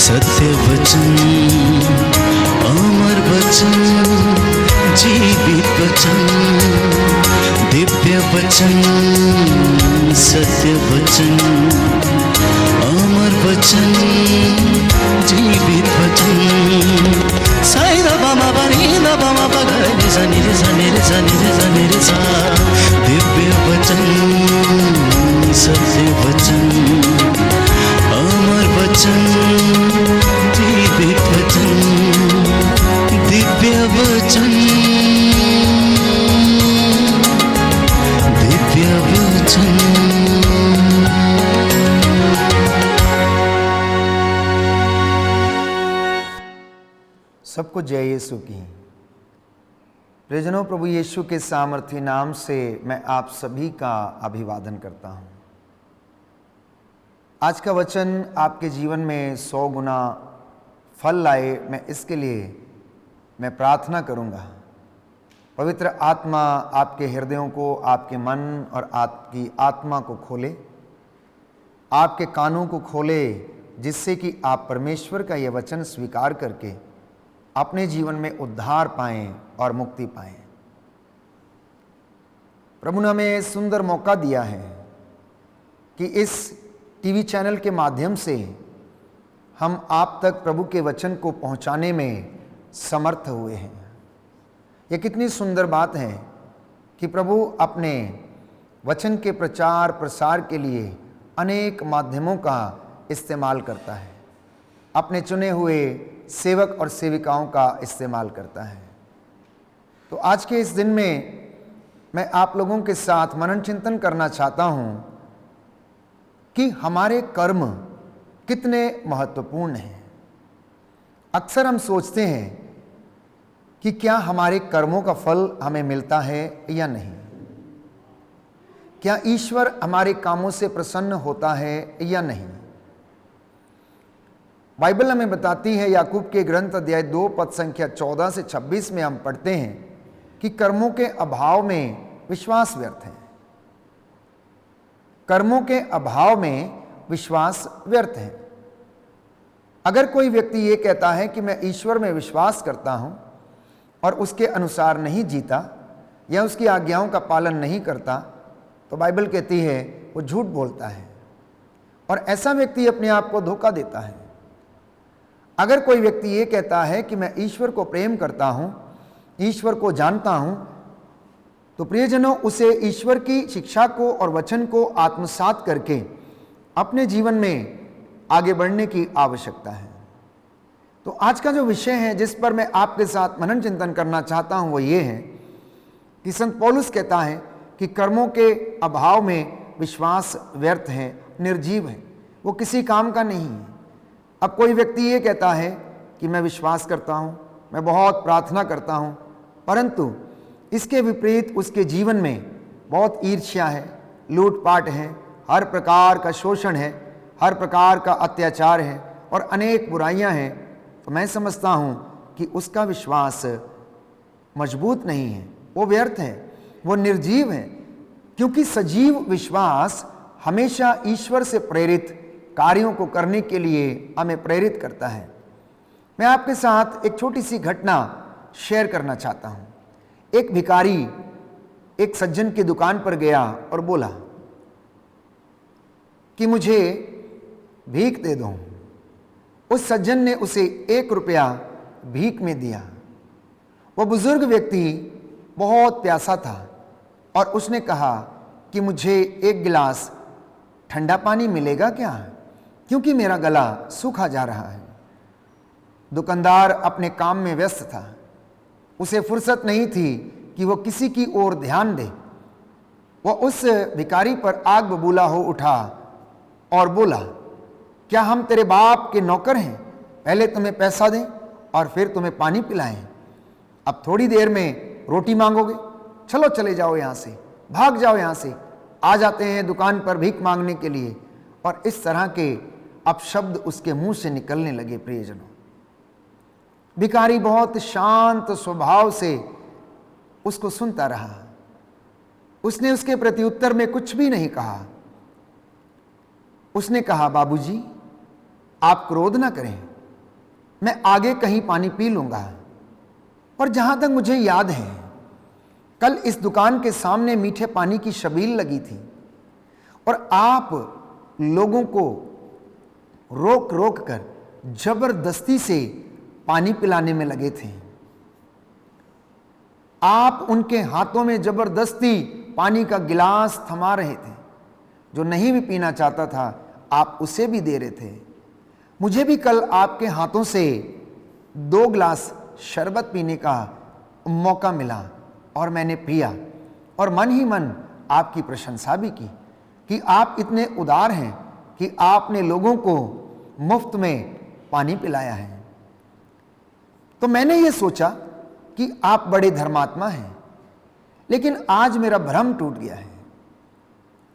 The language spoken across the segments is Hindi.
सत्य वचन, अमर वचन, जीवित वचन, दिव्य वचन, सत्य वचन, अमर वचन, जीवित वचन। साई दा बामा बनी दा बामा बगरे रे सा रे सा रे सा रे सा। दिव्य वचन, सत्य वचन, अमर वचन, जीवित वचन, दिव्य वचन, दिव्य वचन। सबको जय यीशु की। प्रियजनों, प्रभु यीशु के सामर्थी नाम से मैं आप सभी का अभिवादन करता हूं। आज का वचन आपके जीवन में 100 गुना फल लाए, मैं इसके लिए मैं प्रार्थना करूंगा। पवित्र आत्मा आपके हृदयों को, आपके मन और आपकी आत्मा को खोले, आपके कानों को खोले, जिससे कि आप परमेश्वर का यह वचन स्वीकार करके अपने जीवन में उद्धार पाएं और मुक्ति पाएं। प्रभु ने हमें सुंदर मौका दिया है कि इस टीवी चैनल के माध्यम से हम आप तक प्रभु के वचन को पहुंचाने में समर्थ हुए हैं। यह कितनी सुंदर बात है कि प्रभु अपने वचन के प्रचार प्रसार के लिए अनेक माध्यमों का इस्तेमाल करता है, अपने चुने हुए सेवक और सेविकाओं का इस्तेमाल करता है। तो आज के इस दिन में मैं आप लोगों के साथ मनन चिंतन करना चाहता हूं कि हमारे कर्म कितने महत्वपूर्ण हैं। अक्सर हम सोचते हैं कि क्या हमारे कर्मों का फल हमें मिलता है या नहीं, क्या ईश्वर हमारे कामों से प्रसन्न होता है या नहीं। बाइबल हमें बताती है, याकूब के ग्रंथ अध्याय 2 पद संख्या 14 से 26 में हम पढ़ते हैं कि कर्मों के अभाव में विश्वास व्यर्थ है। कर्मों के अभाव में विश्वास व्यर्थ है। अगर कोई व्यक्ति ये कहता है कि मैं ईश्वर में विश्वास करता हूं और उसके अनुसार नहीं जीता या उसकी आज्ञाओं का पालन नहीं करता, तो बाइबल कहती है वो झूठ बोलता है और ऐसा व्यक्ति अपने आप को धोखा देता है। अगर कोई व्यक्ति ये कहता है कि मैं ईश्वर को प्रेम करता हूं, ईश्वर को जानता हूं, तो प्रियजनों, उसे ईश्वर की शिक्षा को और वचन को आत्मसात करके अपने जीवन में आगे बढ़ने की आवश्यकता है। तो आज का जो विषय है जिस पर मैं आपके साथ मनन चिंतन करना चाहता हूं वो ये है कि संत पौलुस कहता है कि कर्मों के अभाव में विश्वास व्यर्थ है, निर्जीव है, वो किसी काम का नहीं है। अब कोई व्यक्ति ये कहता है कि मैं विश्वास करता हूं, मैं बहुत प्रार्थना करता हूं, परंतु इसके विपरीत उसके जीवन में बहुत ईर्ष्या है, लूटपाट है, हर प्रकार का शोषण है, हर प्रकार का अत्याचार है और अनेक बुराइयां हैं, तो मैं समझता हूं कि उसका विश्वास मजबूत नहीं है, वो व्यर्थ है, वो निर्जीव है। क्योंकि सजीव विश्वास हमेशा ईश्वर से प्रेरित कार्यों को करने के लिए हमें प्रेरित करता है। मैं आपके साथ एक छोटी सी घटना शेयर करना चाहता हूं। एक भिखारी एक सज्जन की दुकान पर गया और बोला कि मुझे भीख दे दो। उस सज्जन ने उसे 1 रुपया भीख में दिया। वह बुजुर्ग व्यक्ति बहुत प्यासा था और उसने कहा कि मुझे 1 गिलास ठंडा पानी मिलेगा क्या, क्योंकि मेरा गला सूखा जा रहा है। दुकानदार अपने काम में व्यस्त था, उसे फुर्सत नहीं थी कि वो किसी की ओर ध्यान दे। वह उस भिखारी पर आग बबूला हो उठा और बोला, क्या हम तेरे बाप के नौकर हैं, पहले तुम्हें पैसा दें और फिर तुम्हें पानी पिलाएं। अब थोड़ी देर में रोटी मांगोगे, चलो चले जाओ यहाँ से, भाग जाओ यहाँ से। आ जाते हैं दुकान पर भीख मांगने के लिए। और इस तरह के अपशब्द उसके मुंह से निकलने लगे। प्रियजनों, भिखारी बहुत शांत स्वभाव से उसको सुनता रहा। उसने उसके प्रत्युत्तर में कुछ भी नहीं कहा। उसने कहा, बाबूजी आप क्रोध ना करें, मैं आगे कहीं पानी पी लूंगा। और जहां तक मुझे याद है, कल इस दुकान के सामने मीठे पानी की छबील लगी थी और आप लोगों को रोक रोक कर जबरदस्ती से पानी पिलाने में लगे थे। आप उनके हाथों में जबरदस्ती पानी का गिलास थमा रहे थे। जो नहीं भी पीना चाहता था आप उसे भी दे रहे थे। मुझे भी कल आपके हाथों से 2 गिलास शरबत पीने का मौका मिला और मैंने पिया और मन ही मन आपकी प्रशंसा भी की कि आप इतने उदार हैं कि आपने लोगों को मुफ्त में पानी पिलाया है। तो मैंने ये सोचा कि आप बड़े धर्मात्मा हैं, लेकिन आज मेरा भ्रम टूट गया है।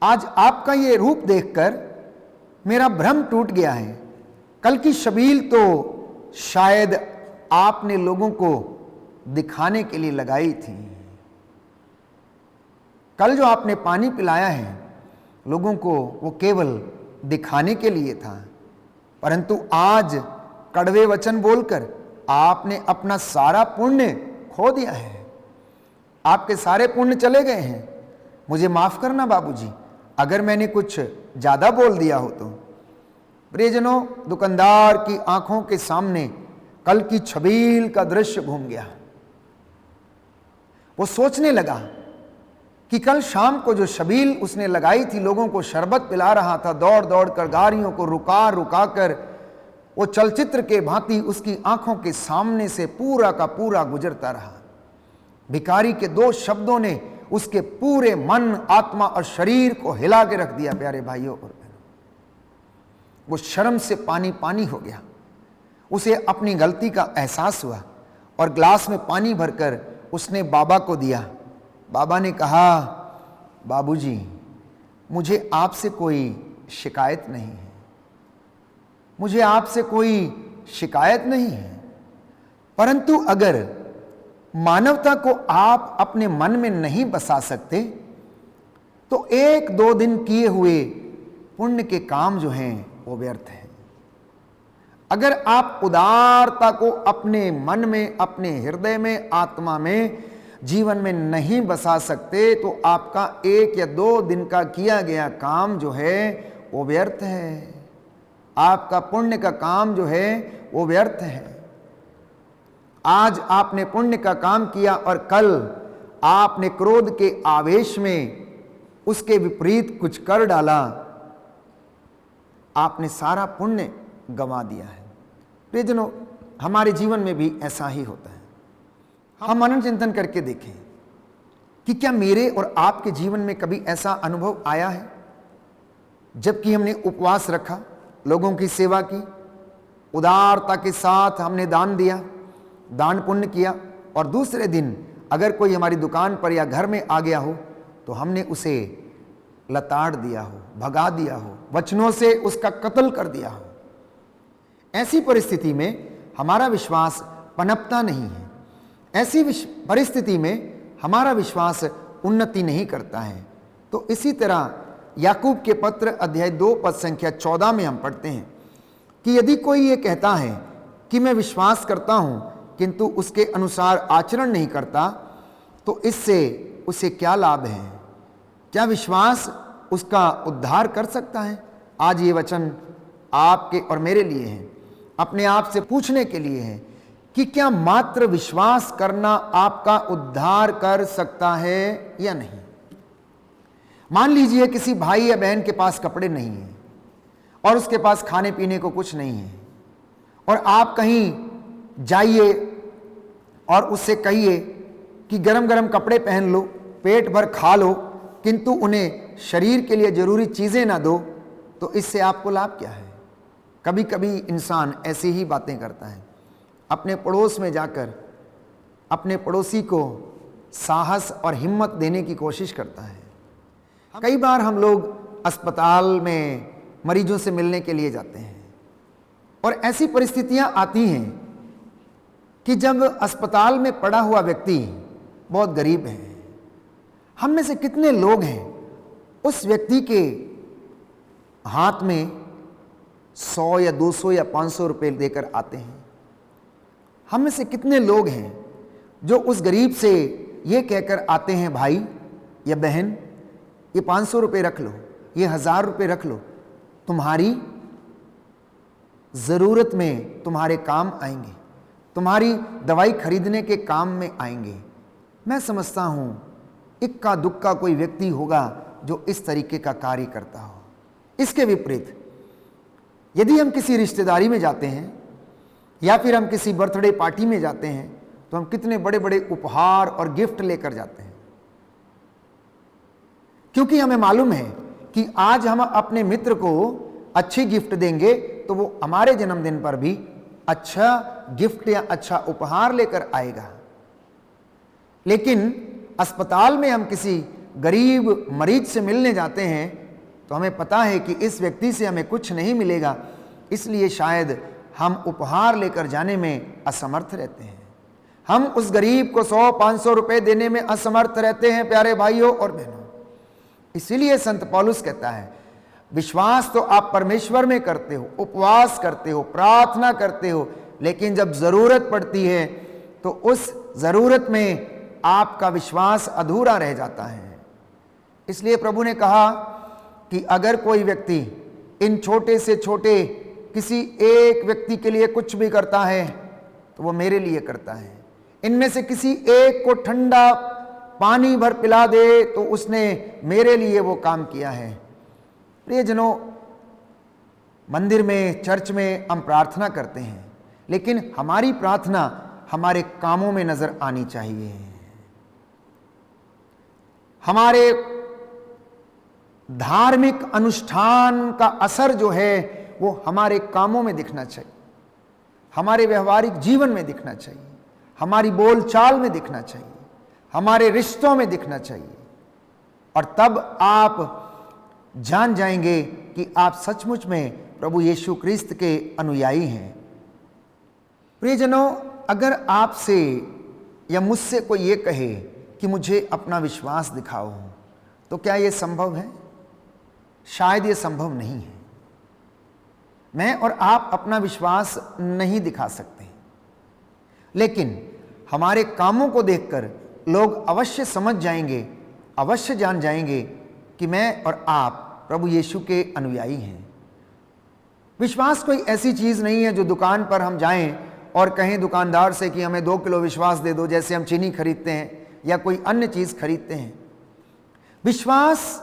आज आपका ये रूप देखकर मेरा भ्रम टूट गया है। कल की छबील तो शायद आपने लोगों को दिखाने के लिए लगाई थी। कल जो आपने पानी पिलाया है लोगों को, वो केवल दिखाने के लिए था, परंतु आज कड़वे वचन बोलकर आपने अपना सारा पुण्य खो दिया है। आपके सारे पुण्य चले गए हैं। मुझे माफ करना बाबूजी अगर मैंने कुछ ज्यादा बोल दिया हो तो। प्रियजनों, दुकानदार की आंखों के सामने कल की छबील का दृश्य घूम गया। वो सोचने लगा कि कल शाम को जो छबील उसने लगाई थी, लोगों को शरबत पिला रहा था, दौड़ दौड़ कर गाड़ियों को रुका रुका कर, वो चलचित्र के भांति उसकी आंखों के सामने से पूरा का पूरा गुजरता रहा। भिखारी के 2 शब्दों ने उसके पूरे मन, आत्मा और शरीर को हिला के रख दिया। प्यारे भाइयों और बहनों, वो शर्म से पानी पानी हो गया। उसे अपनी गलती का एहसास हुआ और ग्लास में पानी भरकर उसने बाबा को दिया। बाबा ने कहा, बाबूजी मुझे आपसे कोई शिकायत नहीं है, मुझे आपसे कोई शिकायत नहीं है, परंतु अगर मानवता को आप अपने मन में नहीं बसा सकते तो 1-2 दिन किए हुए पुण्य के काम जो हैं वो व्यर्थ हैं। अगर आप उदारता को अपने मन में, अपने हृदय में, आत्मा में, जीवन में नहीं बसा सकते तो आपका 1 या 2 दिन का किया गया काम जो है वो व्यर्थ है। आपका पुण्य का काम जो है वो व्यर्थ है। आज आपने पुण्य का काम किया और कल आपने क्रोध के आवेश में उसके विपरीत कुछ कर डाला, आपने सारा पुण्य गंवा दिया है। प्रियजनों, हमारे जीवन में भी ऐसा ही होता है। हम मनन चिंतन करके देखें कि क्या मेरे और आपके जीवन में कभी ऐसा अनुभव आया है जबकि हमने उपवास रखा, लोगों की सेवा की, उदारता के साथ हमने दान दिया, दान पुण्य किया, और दूसरे दिन अगर कोई हमारी दुकान पर या घर में आ गया हो तो हमने उसे लताड़ दिया हो, भगा दिया हो, वचनों से उसका कत्ल कर दिया हो। ऐसी परिस्थिति में हमारा विश्वास पनपता नहीं है। ऐसी परिस्थिति में हमारा विश्वास उन्नति नहीं करता है। तो इसी तरह याकूब के पत्र अध्याय 2 पद संख्या 14 में हम पढ़ते हैं कि यदि कोई ये कहता है कि मैं विश्वास करता हूं किंतु उसके अनुसार आचरण नहीं करता तो इससे उसे क्या लाभ है? क्या विश्वास उसका उद्धार कर सकता है? आज ये वचन आपके और मेरे लिए है, अपने आप से पूछने के लिए है कि क्या मात्र विश्वास करना आपका उद्धार कर सकता है या नहीं। मान लीजिए किसी भाई या बहन के पास कपड़े नहीं हैं और उसके पास खाने पीने को कुछ नहीं है, और आप कहीं जाइए और उससे कहिए कि गरम गरम कपड़े पहन लो, पेट भर खा लो, किंतु उन्हें शरीर के लिए जरूरी चीजें ना दो, तो इससे आपको लाभ क्या है? कभी कभी इंसान ऐसी ही बातें करता है। अपने पड़ोस में जाकर अपने पड़ोसी को साहस और हिम्मत देने की कोशिश करता है। कई बार हम लोग अस्पताल में मरीजों से मिलने के लिए जाते हैं और ऐसी परिस्थितियां आती हैं कि जब अस्पताल में पड़ा हुआ व्यक्ति बहुत गरीब है। हम में से कितने लोग हैं उस व्यक्ति के हाथ में 100 या 200 या 500 रुपए देकर आते हैं हम में से कितने लोग हैं जो उस गरीब से ये कहकर आते हैं, भाई या बहन, ये 500 रुपये रख लो, ये 1000 रुपये रख लो, तुम्हारी ज़रूरत में तुम्हारे काम आएंगे, तुम्हारी दवाई खरीदने के काम में आएंगे। मैं समझता हूँ इक्का दुक्का कोई व्यक्ति होगा जो इस तरीके का कार्य करता हो। इसके विपरीत यदि हम किसी रिश्तेदारी में जाते हैं या फिर हम किसी बर्थडे पार्टी में जाते हैं तो हम कितने बड़े बड़े उपहार और गिफ्ट लेकर जाते हैं, क्योंकि हमें मालूम है कि आज हम अपने मित्र को अच्छी गिफ्ट देंगे तो वो हमारे जन्मदिन पर भी अच्छा गिफ्ट या अच्छा उपहार लेकर आएगा। लेकिन अस्पताल में हम किसी गरीब मरीज से मिलने जाते हैं तो हमें पता है कि इस व्यक्ति से हमें कुछ नहीं मिलेगा, इसलिए शायद हम उपहार लेकर जाने में असमर्थ रहते हैं। हम उस गरीब को 100-500 रुपए देने में असमर्थ रहते हैं, प्यारे भाइयों और बहनों। इसीलिए संत पौलुस कहता है, विश्वास तो आप परमेश्वर में करते हो, उपवास करते हो, प्रार्थना करते हो, लेकिन जब जरूरत पड़ती है तो उस जरूरत में आपका विश्वास अधूरा रह जाता है। इसलिए प्रभु ने कहा कि अगर कोई व्यक्ति इन छोटे से छोटे किसी एक व्यक्ति के लिए कुछ भी करता है तो वो मेरे लिए करता है। इनमें से किसी एक को ठंडा पानी भर पिला दे तो उसने मेरे लिए वो काम किया है। प्रियजनों, मंदिर में, चर्च में हम प्रार्थना करते हैं, लेकिन हमारी प्रार्थना हमारे कामों में नजर आनी चाहिए। हमारे धार्मिक अनुष्ठान का असर जो है वो हमारे कामों में दिखना चाहिए, हमारे व्यवहारिक जीवन में दिखना चाहिए, हमारी बोलचाल में दिखना चाहिए, हमारे रिश्तों में दिखना चाहिए। और तब आप जान जाएंगे कि आप सचमुच में प्रभु यीशु क्रिस्त के अनुयायी हैं। प्रियजनों, अगर आपसे या मुझसे कोई ये कहे कि मुझे अपना विश्वास दिखाओ, तो क्या ये संभव है? शायद ये संभव नहीं है। मैं और आप अपना विश्वास नहीं दिखा सकते, लेकिन हमारे कामों को देखकर लोग अवश्य समझ जाएंगे, अवश्य जान जाएंगे कि मैं और आप प्रभु यीशु के अनुयायी हैं। विश्वास कोई ऐसी चीज नहीं है जो दुकान पर हम जाएं और कहें दुकानदार से कि हमें 2 किलो विश्वास दे दो, जैसे हम चीनी खरीदते हैं या कोई अन्य चीज खरीदते हैं। विश्वास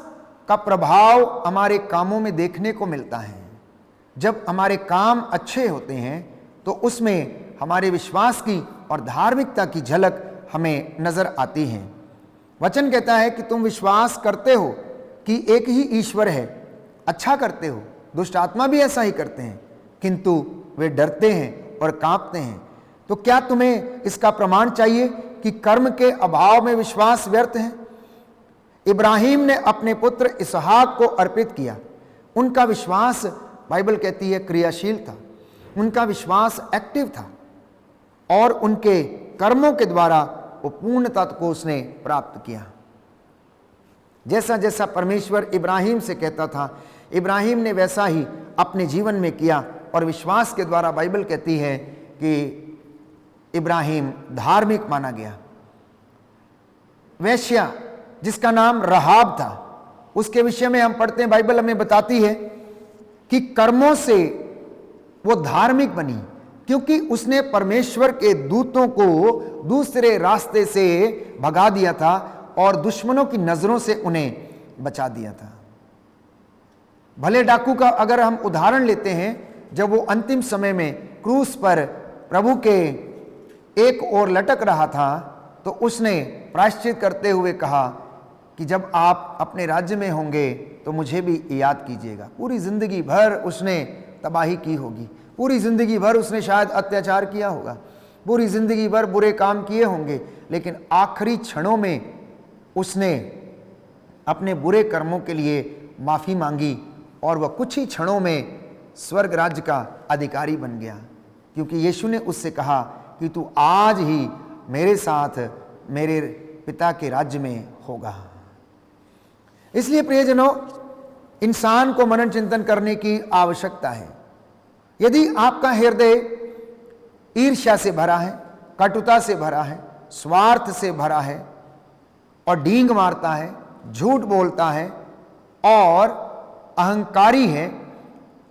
का प्रभाव हमारे कामों में देखने को मिलता है। जब हमारे काम अच्छे होते हैं तो उसमें हमारे विश्वास की और धार्मिकता की झलक हमें नजर आती है। वचन कहता है कि तुम विश्वास करते हो कि एक ही ईश्वर है, अच्छा करते हो। दुष्ट आत्मा भी ऐसा ही करते हैं, किंतु वे डरते हैं और कांपते हैं। तो क्या तुम्हें इसका प्रमाण चाहिए कि कर्म के अभाव में विश्वास व्यर्थ है? इब्राहिम ने अपने पुत्र इसहाक को अर्पित किया। उनका विश्वास, बाइबल कहती है, क्रियाशील था। उनका विश्वास एक्टिव था और उनके कर्मों के द्वारा वो पूर्णता को उसने प्राप्त किया। जैसा जैसा परमेश्वर इब्राहिम से कहता था, इब्राहिम ने वैसा ही अपने जीवन में किया और विश्वास के द्वारा बाइबल कहती है कि इब्राहिम धार्मिक माना गया। वेश्या जिसका नाम रहाब था, उसके विषय में हम पढ़ते हैं, बाइबल हमें बताती है कि कर्मों से वो धार्मिक बनी, क्योंकि उसने परमेश्वर के दूतों को दूसरे रास्ते से भगा दिया था और दुश्मनों की नजरों से उन्हें बचा दिया था। भले डाकू का अगर हम उदाहरण लेते हैं, जब वो अंतिम समय में क्रूस पर प्रभु के एक ओर लटक रहा था तो उसने प्रायश्चित करते हुए कहा कि जब आप अपने राज्य में होंगे तो मुझे भी याद कीजिएगा। पूरी जिंदगी भर उसने तबाही की होगी, पूरी जिंदगी भर उसने शायद अत्याचार किया होगा, पूरी जिंदगी भर बुरे काम किए होंगे, लेकिन आखिरी क्षणों में उसने अपने बुरे कर्मों के लिए माफी मांगी और वह कुछ ही क्षणों में स्वर्ग राज्य का अधिकारी बन गया, क्योंकि यीशु ने उससे कहा कि तू आज ही मेरे साथ मेरे पिता के राज्य में होगा। इसलिए प्रियजनों, इंसान को मनन चिंतन करने की आवश्यकता है। यदि आपका हृदय ईर्ष्या से भरा है, कटुता से भरा है, स्वार्थ से भरा है और डींग मारता है, झूठ बोलता है और अहंकारी है,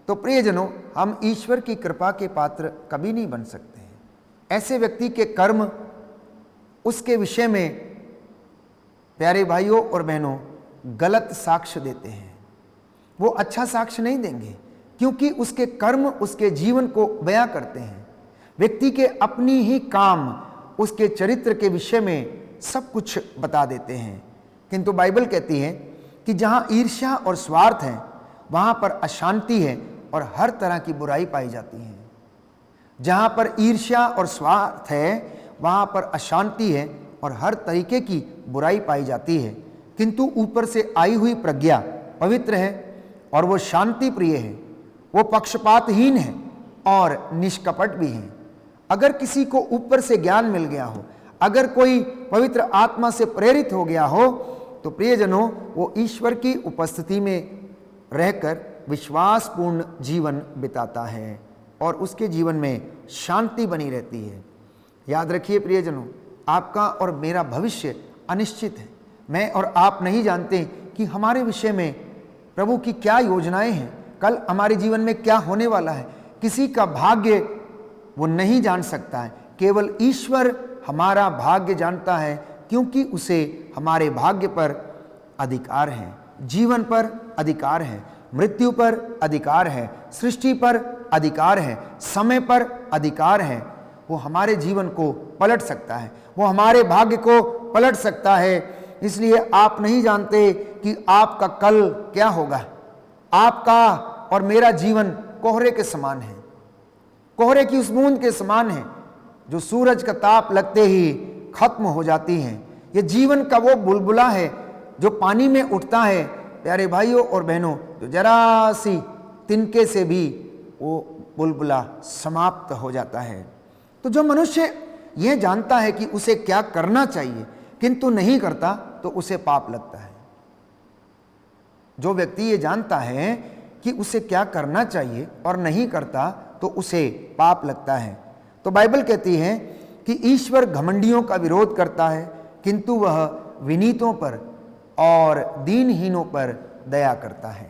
तो प्रियजनों, हम ईश्वर की कृपा के पात्र कभी नहीं बन सकते हैं। ऐसे व्यक्ति के कर्म उसके विषय में, प्यारे भाइयों और बहनों, गलत साक्ष्य देते हैं। वो अच्छा साक्ष्य नहीं देंगे, क्योंकि उसके कर्म उसके जीवन को बयां करते हैं। व्यक्ति के अपनी ही काम उसके चरित्र के विषय में सब कुछ बता देते हैं। किंतु बाइबल कहती है कि जहां ईर्ष्या और स्वार्थ है, वहां पर अशांति है और हर तरह की बुराई पाई जाती है। जहां पर ईर्ष्या और स्वार्थ है, वहां पर अशांति है और हर तरीके की बुराई पाई जाती है। किंतु ऊपर से आई हुई प्रज्ञा पवित्र है और वो शांति प्रिय है, वो पक्षपातहीन है और निष्कपट भी है। अगर किसी को ऊपर से ज्ञान मिल गया हो, अगर कोई पवित्र आत्मा से प्रेरित हो गया हो, तो प्रियजनों, वो ईश्वर की उपस्थिति में रहकर विश्वासपूर्ण जीवन बिताता है और उसके जीवन में शांति बनी रहती है। याद रखिए प्रियजनों, आपका और मेरा भविष्य अनिश्चित है। मैं और आप नहीं जानते कि हमारे विषय में प्रभु की क्या योजनाएं हैं, कल हमारे जीवन में क्या होने वाला है। किसी का भाग्य वो नहीं जान सकता है, केवल ईश्वर हमारा भाग्य जानता है, क्योंकि उसे हमारे भाग्य पर अधिकार है, जीवन पर अधिकार है, मृत्यु पर अधिकार है, सृष्टि पर अधिकार है, समय पर अधिकार है। वो हमारे जीवन को पलट सकता है, वो हमारे भाग्य को पलट सकता है। इसलिए आप नहीं जानते कि आपका कल क्या होगा। आपका और मेरा जीवन कोहरे के समान है, कोहरे की उस बूंद के समान है जो सूरज का ताप लगते ही खत्म हो जाती है। ये जीवन का वो बुलबुला है जो पानी में उठता है, प्यारे भाइयों और बहनों, जो जरा सी तिनके से भी वो बुलबुला समाप्त हो जाता है। तो जो मनुष्य यह जानता है कि उसे क्या करना चाहिए किंतु नहीं करता, तो उसे पाप लगता है। जो व्यक्ति ये जानता है कि उसे क्या करना चाहिए और नहीं करता, तो उसे पाप लगता है। तो बाइबल कहती है कि ईश्वर घमंडियों का विरोध करता है, किंतु वह विनीतों पर और दीनहीनों पर दया करता है।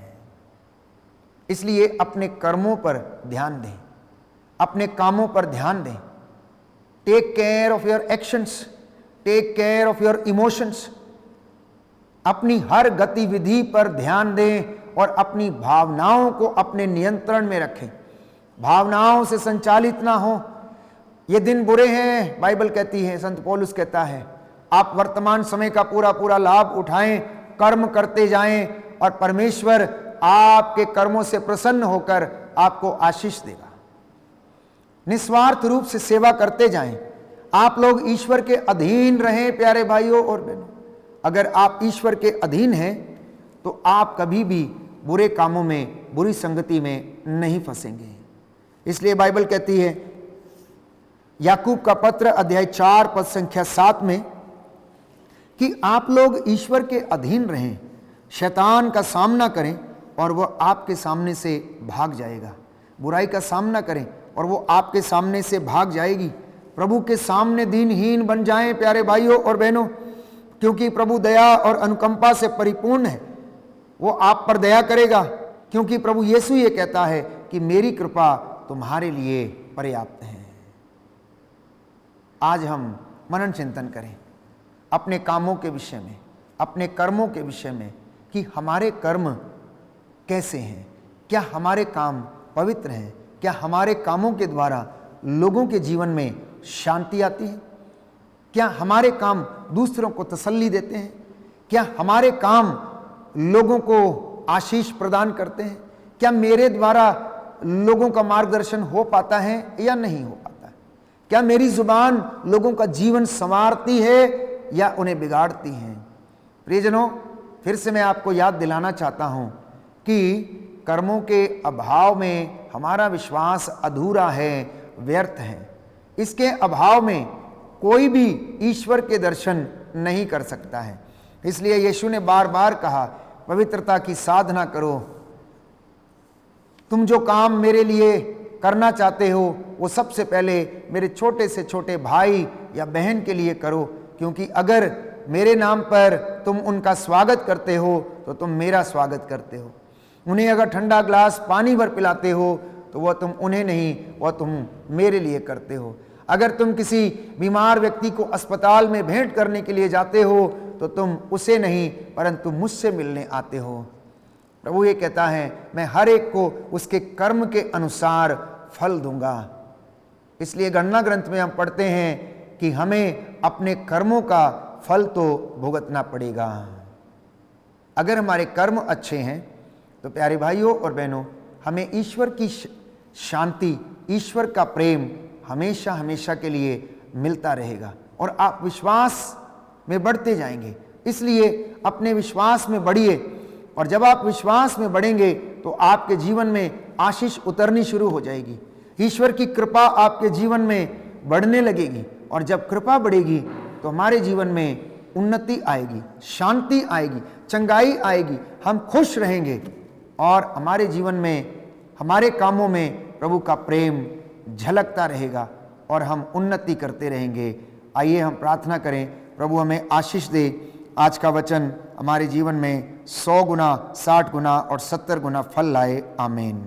इसलिए अपने कर्मों पर ध्यान दें, अपने कामों पर ध्यान दें। Take care of your actions, take care of your emotions. अपनी हर गतिविधि पर ध्यान दें और अपनी भावनाओं को अपने नियंत्रण में रखें। भावनाओं से संचालित ना हो। ये दिन बुरे हैं, बाइबल कहती है, संत पौलुस कहता है, आप वर्तमान समय का पूरा पूरा लाभ उठाएं, कर्म करते जाएं और परमेश्वर आपके कर्मों से प्रसन्न होकर आपको आशीष देगा। निस्वार्थ रूप से सेवा करते जाएं। आप लोग ईश्वर के अधीन रहें प्यारे भाइयों और बहनों। अगर आप ईश्वर के अधीन हैं तो आप कभी भी बुरे कामों में, बुरी संगति में नहीं फंसेंगे। इसलिए बाइबल कहती है याकूब का पत्र अध्याय 4 पद संख्या 7 में कि आप लोग ईश्वर के अधीन रहें, शैतान का सामना करें और वह आपके सामने से भाग जाएगा। बुराई का सामना करें और वो आपके सामने से भाग जाएगी। प्रभु के सामने दीनहीन बन जाएं प्यारे भाइयों और बहनों, क्योंकि प्रभु दया और अनुकंपा से परिपूर्ण है। वो आप पर दया करेगा, क्योंकि प्रभु यीशु ये कहता है कि मेरी कृपा तुम्हारे लिए पर्याप्त है। आज हम मनन चिंतन करें अपने कामों के विषय में, अपने कर्मों के विषय में, कि हमारे कर्म कैसे हैं, क्या हमारे काम पवित्र हैं, क्या हमारे कामों के द्वारा लोगों के जीवन में शांति आती है, क्या हमारे काम दूसरों को तसल्ली देते हैं, क्या हमारे काम लोगों को आशीष प्रदान करते हैं, क्या मेरे द्वारा लोगों का मार्गदर्शन हो पाता है या नहीं हो पाता है, क्या मेरी जुबान लोगों का जीवन संवारती है या उन्हें बिगाड़ती है। प्रियजनों, फिर से मैं आपको याद दिलाना चाहता हूं कि कर्मों के अभाव में हमारा विश्वास अधूरा है, व्यर्थ है। इसके अभाव में कोई भी ईश्वर के दर्शन नहीं कर सकता है। इसलिए यीशु ने बार बार कहा, पवित्रता की साधना करो। तुम जो काम मेरे लिए करना चाहते हो वो सबसे पहले मेरे छोटे से छोटे भाई या बहन के लिए करो, क्योंकि अगर मेरे नाम पर तुम उनका स्वागत करते हो तो तुम मेरा स्वागत करते हो। उन्हें अगर ठंडा ग्लास पानी भर पिलाते हो तो वह तुम उन्हें नहीं, वह तुम मेरे लिए करते हो। अगर तुम किसी बीमार व्यक्ति को अस्पताल में भेंट करने के लिए जाते हो तो तुम उसे नहीं परंतु मुझसे मिलने आते हो। प्रभु ये कहता है, मैं हर एक को उसके कर्म के अनुसार फल दूंगा। इसलिए गणना ग्रंथ में हम पढ़ते हैं कि हमें अपने कर्मों का फल तो भुगतना पड़ेगा। अगर हमारे कर्म अच्छे हैं तो प्यारे भाइयों और बहनों, हमें ईश्वर की शांति, ईश्वर का प्रेम हमेशा हमेशा के लिए मिलता रहेगा और आप विश्वास में बढ़ते जाएंगे। इसलिए अपने विश्वास में बढ़िए, और जब आप विश्वास में बढ़ेंगे तो आपके जीवन में आशीष उतरनी शुरू हो जाएगी। ईश्वर की कृपा आपके जीवन में बढ़ने लगेगी, और जब कृपा बढ़ेगी तो हमारे जीवन में उन्नति आएगी, शांति आएगी, चंगाई आएगी, हम खुश रहेंगे और हमारे जीवन में, हमारे कामों में प्रभु का प्रेम झलकता रहेगा और हम उन्नति करते रहेंगे। आइए हम प्रार्थना करें, प्रभु हमें आशीष दे। आज का वचन हमारे जीवन में 100 गुना, 60 गुना और 70 गुना फल लाए। आमीन।